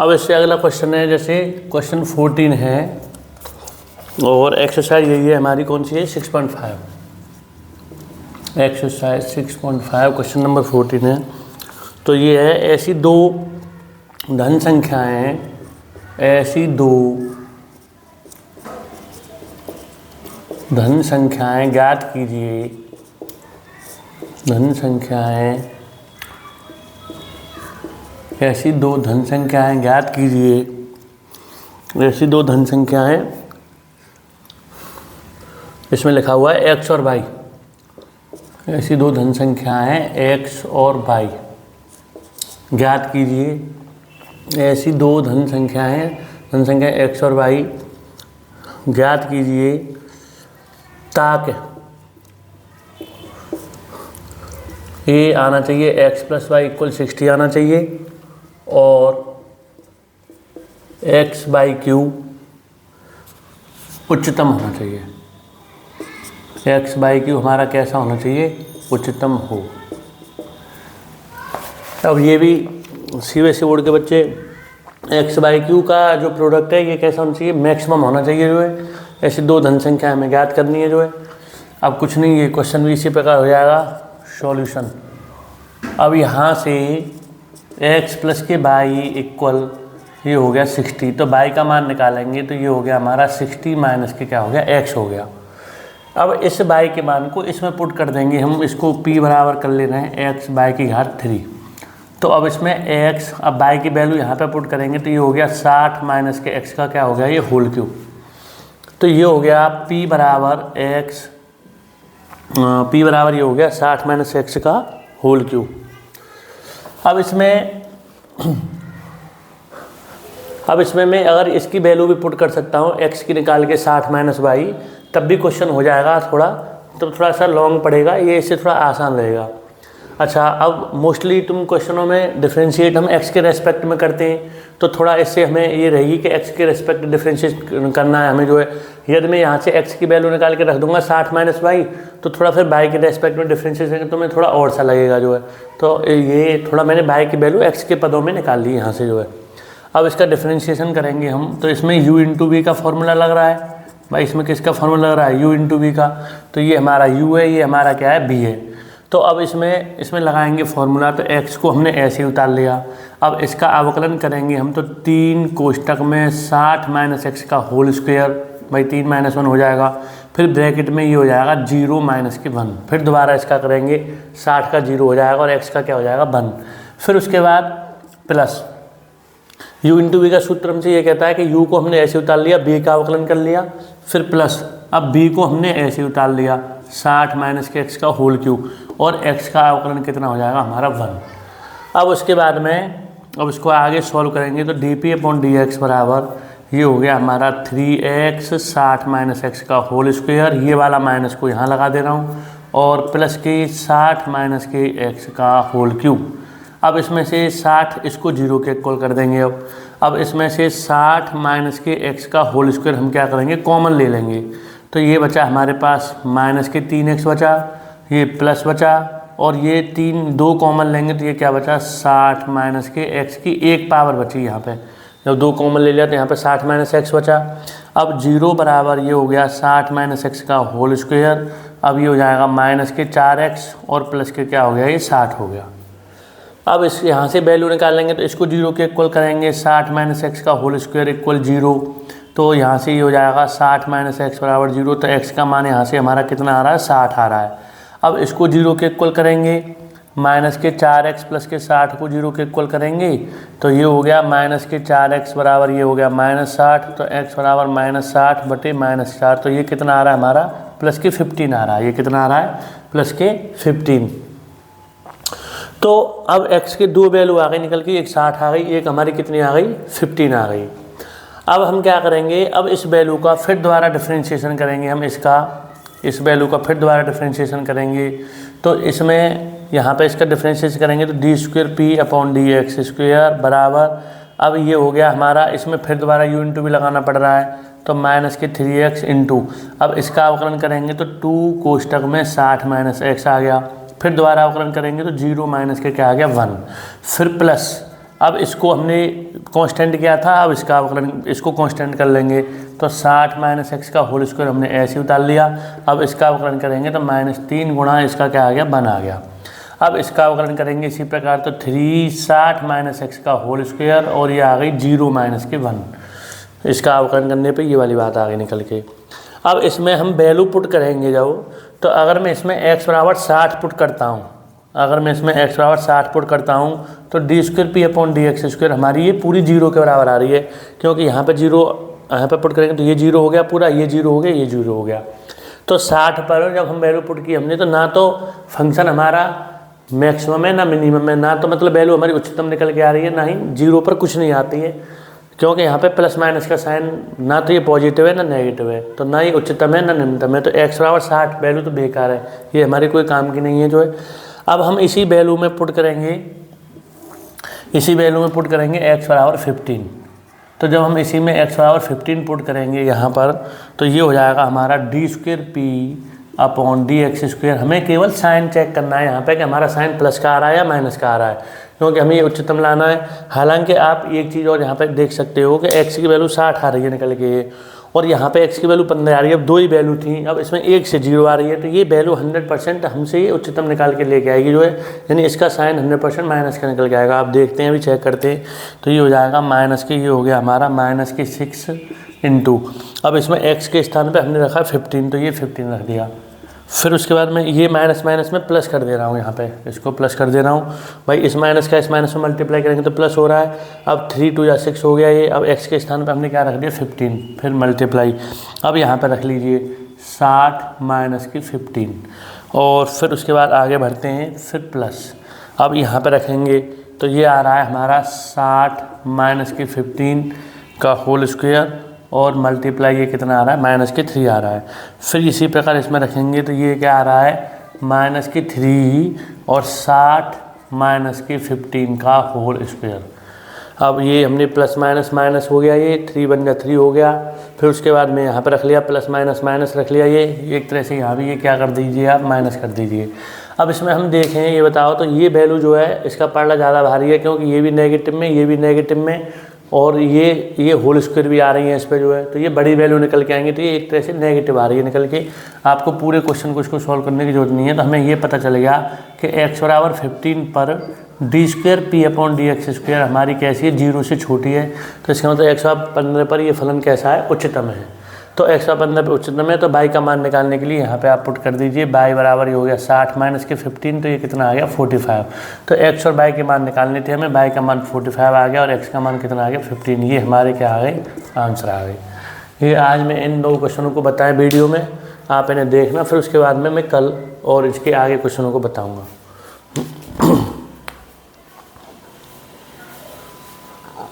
अब इससे अगला क्वेश्चन है, जैसे क्वेश्चन 14 है और एक्सरसाइज यही है हमारी, कौन सी है, 6.5। एक्सरसाइज 6.5 क्वेश्चन नंबर 14 है। तो ये है, ऐसी दो धन संख्याएं, ऐसी दो धन संख्याएं ज्ञात कीजिए, धन संख्याएं, ऐसी दो धन संख्याएं ज्ञात कीजिए, ऐसी दो धन संख्याएं, इसमें लिखा हुआ है x और y, ऐसी दो धन संख्याएं x और y ज्ञात कीजिए, ऐसी दो धन संख्या x और y ज्ञात कीजिए ताकि ये आना चाहिए x + y = 60 आना चाहिए और x/q उच्चतम होना चाहिए। x/q हमारा कैसा होना चाहिए, उच्चतम हो। अब ये भी CBSE बोर्ड के बच्चे, x/q का जो प्रोडक्ट है ये कैसा होना चाहिए, मैक्सिमम होना चाहिए जो है। ऐसी दो धन संख्या हमें ज्ञात करनी है जो है। अब कुछ नहीं, ये क्वेश्चन भी इसी प्रकार हो जाएगा, सॉल्यूशन। अब यहाँ से x + के y = ये हो गया 60, तो y का मान निकालेंगे तो ये हो गया हमारा 60 माइनस के क्या हो गया, x हो गया। अब इस y के मान को इसमें पुट कर देंगे हम, इसको p बराबर कर ले रहे हैं x/3। तो अब इसमें x, अब y की वैल्यू यहाँ पे पुट करेंगे तो ये हो गया 60 माइनस के x का क्या हो गया, ये होल क्यूब। तो ये हो गया p बराबर ये हो गया 60 माइनस x का होल क्यूब। अब इसमें मैं अगर इसकी वैल्यू भी पुट कर सकता हूँ, x की निकाल के 60 माइनस y, तब भी क्वेश्चन हो जाएगा थोड़ा, तो थोड़ा सा लॉन्ग पड़ेगा, ये इससे थोड़ा आसान रहेगा। अच्छा, अब मोस्टली तुम क्वेश्चनों में डिफरेंशिएट हम x के रेस्पेक्ट में करते हैं, तो थोड़ा इससे हमें ये रहेगी कि x के रेस्पेक्ट डिफरेंशिएट करना है हमें जो है। यदि मैं यहाँ से x की वैल्यू निकाल के रख दूंगा 60 माइनस y, तो थोड़ा फिर y के रेस्पेक्ट में डिफरेंशिएशन तो मैं थोड़ा और सा लगेगा जो है। तो ये थोड़ा मैंने y की वैल्यू x के पदों में निकाल ली यहाँ से जो है। अब इसका डिफरेंशिएशन करेंगे हम, तो इसमें u × v का फॉर्मूला लग रहा है भाई। इसमें किसका फॉर्मूला लग रहा है, u × v का। तो ये हमारा u है, ये हमारा क्या है, v है। तो अब इसमें लगाएंगे फॉर्मूला, तो x को हमने ऐसे ही उतार लिया। अब इसका अवकलन करेंगे हम, तो 3 कोष्टक में 60 माइनस x का होल स्क्वायर, भाई 3 - 1 हो जाएगा। फिर ब्रैकेट में ये हो जाएगा 0 माइनस के 1। फिर दोबारा इसका करेंगे, 60 का 0 हो जाएगा और x का क्या हो जाएगा, 1। फिर उसके बाद प्लस u × v का सूत्र हमसे ये कहता है कि u को हमने ऐसे उतार लिया, b का अवकलन कर लिया, फिर प्लस अब b को हमने ऐसे उतार लिया 60 माइनस के x का होल क्यूब, और x का अवकलन कितना हो जाएगा हमारा 1। अब उसके बाद में अब इसको आगे सॉल्व करेंगे, तो dp/dx बराबर ये हो गया हमारा 3x 60 माइनस x का होल स्क्वायर, ये वाला माइनस को यहाँ लगा दे रहा हूँ, और प्लस के 60 माइनस के x का होल क्यूब। अब इसमें से 60 इसको 0 के इक्वल कर देंगे। अब इसमें से 60 माइनस के x का होल स्क्वायर हम क्या करेंगे, कॉमन ले लेंगे। तो ये बचा हमारे पास माइनस के 3x बचा, ये प्लस बचा, और ये 2 कॉमन लेंगे तो ये क्या बचा, 60 माइनस के x की 1 पावर बची यहाँ पे। जब 2 कॉमन ले लिया तो यहाँ पे 60 माइनस x बचा। अब 0 बराबर ये हो गया 60 माइनस x का होल स्क्वायर। अब ये हो जाएगा माइनस के 4x और प्लस के क्या हो गया, ये 60 हो गया। अब इस यहाँ से वैल्यू निकालेंगे तो इसको 0 के इक्वल करेंगे, 60 माइनस x का होल स्क्वायर इक्वल 0। तो यहाँ से ये हो जाएगा 60 माइनस x बराबर 0। तो x का मान यहाँ से हमारा कितना आ रहा है, 60 आ रहा है। अब इसको 0 के इक्वल करेंगे, माइनस के 4x प्लस के 60 को 0 के इक्वल करेंगे, तो ये हो गया माइनस के 4x बराबर ये हो गया -60। तो x बराबर -60 बटे -4, तो ये कितना आ रहा है हमारा, प्लस के 15 आ रहा है। ये कितना आ रहा है, प्लस के 15। तो अब x के 2 वैल्यू आ गई निकल के, एक 60 आ गई, एक हमारी कितनी आ गई, 15 आ गई। अब हम क्या करेंगे, अब इस वैल्यू का फिर दोबारा डिफरेंशिएशन करेंगे हम, इस वैल्यू का फिर दोबारा डिफरेंशिएशन करेंगे। तो इसमें यहाँ पे इसका डिफरेंशिएशन करेंगे तो d²p/dx² बराबर, अब ये हो गया हमारा, इसमें फिर दोबारा u × v लगाना पड़ रहा है, तो माइनस के 3x × अब इसका अवकलन करेंगे तो 2 कोष्टक में 60 माइनस x आ गया। फिर दोबारा अवकलन करेंगे तो 0 माइनस के क्या आ गया, 1। फिर प्लस, अब इसको हमने कांस्टेंट किया था, अब इसका अवकलन इसको कांस्टेंट कर लेंगे तो 60 माइनस एक्स का होल स्क्वायर हमने ऐसे उतार लिया। अब इसका अवकलन करेंगे तो -3 गुणा इसका क्या आ गया 1 आ गया। अब इसका अवकलन करेंगे इसी प्रकार तो 3 60 माइनस एक्स का होल स्क्वायर और ये आ गई 0 माइनस के 1। इसका अवकलन करने पे ये वाली बात आ गई निकल के। अब इसमें हम वैल्यू पुट करेंगे जब, तो अगर मैं इसमें x बराबर 60 पुट करता हूँ, अगर मैं इसमें x बराबर 60 पुट करता हूँ तो D square P upon D x square हमारी ये पूरी 0 के बराबर आ रही है, क्योंकि यहाँ पे 0 यहाँ पे पुट करेंगे तो ये 0 हो गया पूरा, ये 0 हो गया, ये 0 हो गया। तो 60 पर जब हम वैल्यू पुट की हमने तो ना तो फंक्शन हमारा मैक्सिमम है ना मिनिमम है, ना तो मतलब वैल्यू हमारी उच्चतम निकल के आ रही है, ना ही 0 पर कुछ नहीं आती है, क्योंकि यहाँ पे प्लस माइनस का साइन ना तो ये पॉजिटिव है ना नेगेटिव है, तो ना ही उच्चतम है ना निम्नतम है। तो x बराबर 60 वैल्यू तो बेकार है, ये हमारे कोई काम की नहीं है जो है। अब हम इसी वैल्यू में पुट करेंगे, इसी वैल्यू में पुट करेंगे x बराबर 15। तो जब हम इसी में x बराबर 15 पुट करेंगे यहाँ पर तो ये हो जाएगा हमारा D square P upon D x square. हमें केवल साइन चेक करना है यहाँ पे कि हमारा साइन प्लस का आ रहा है या माइनस का आ रहा है, क्योंकि हमें ये उच्चतम लाना है। हालांकि आप एक चीज़ और यहाँ पे देख सकते हो कि x की वैल्यू 60 आ रही है निकल के, और यहाँ पे x की वैल्यू 15 आ रही है। अब 2 ही वैल्यू थी, अब इसमें 1 से 0 आ रही है, तो ये वैल्यू 100% हमसे ये उच्चतम निकाल के लेके आएगी जो है, यानी इसका साइन 100% माइनस का निकल के आएगा। आप देखते हैं अभी चेक करते हैं तो ये हो जाएगा माइनस के, ये हो गया हमारा -6 इंटू, अब इसमें x के स्थान पर हमने रखा 15 तो ये 15 रख दिया। फिर उसके बाद में ये माइनस माइनस में प्लस कर दे रहा हूँ, यहाँ पे इसको प्लस कर दे रहा हूँ भाई, इस माइनस का इस माइनस में मल्टीप्लाई करेंगे तो प्लस हो रहा है। अब 3 2 या 6 हो गया ये, अब x के स्थान पे हमने क्या रख दिया 15, फिर मल्टीप्लाई, अब यहाँ पे रख लीजिए 60 माइनस की 15, और फिर उसके बाद आगे बढ़ते हैं फिर प्लस, अब यहाँ पर रखेंगे तो ये आ रहा है हमारा 60 माइनस की 15 का होल स्क्वायर और मल्टीप्लाई ये कितना आ रहा है -3 आ रहा है। फिर इसी प्रकार इसमें रखेंगे तो ये क्या आ रहा है -3 और 60 माइनस की 15 का होल स्क्वायर। अब ये हमने प्लस माइनस माइनस हो गया, ये 3 बन गया 3 हो गया। फिर उसके बाद में यहाँ पर रख लिया प्लस माइनस माइनस रख लिया, ये एक तरह से यहाँ भी ये क्या कर दीजिए आप माइनस कर दीजिए। अब इसमें हम देखें ये बताओ तो ये वैल्यू जो है इसका पढ़ना ज़्यादा भारी है, क्योंकि ये भी नेगेटिव में ये भी नेगेटिव में और ये होल स्क्वायर भी आ रही है इस पर जो है, तो ये बड़ी वैल्यू निकल के आएंगे, तो ये एक तरह से नेगेटिव आ रही है निकल के। आपको पूरे क्वेश्चन को इसको सॉल्व करने की जरूरत नहीं है, तो हमें ये पता चल गया कि x बराबर 15 पर D square P upon D x square हमारी कैसी है 0 से छोटी है, तो इसका मतलब x बराबर 15 पर ये फलन कैसा है उच्चतम है। तो x बराबर 15 पर उच्चतम है, तो y का मान निकालने के लिए यहाँ पे आप पुट कर दीजिए y बराबर ये हो गया 60 माइनस के 15, तो ये कितना आ गया 45। तो x और y के मान निकालने थे हमें, y का मान 45 आ गया और x का मान कितना आ गया 15, ये हमारे क्या आ गए आंसर आ गए। ये आज मैं इन 2 क्वेश्चनों को बताएं वीडियो में, आप इन्हें देखना, फिर उसके बाद में मैं कल और इसके आगे क्वेश्चनों को बताऊँगा।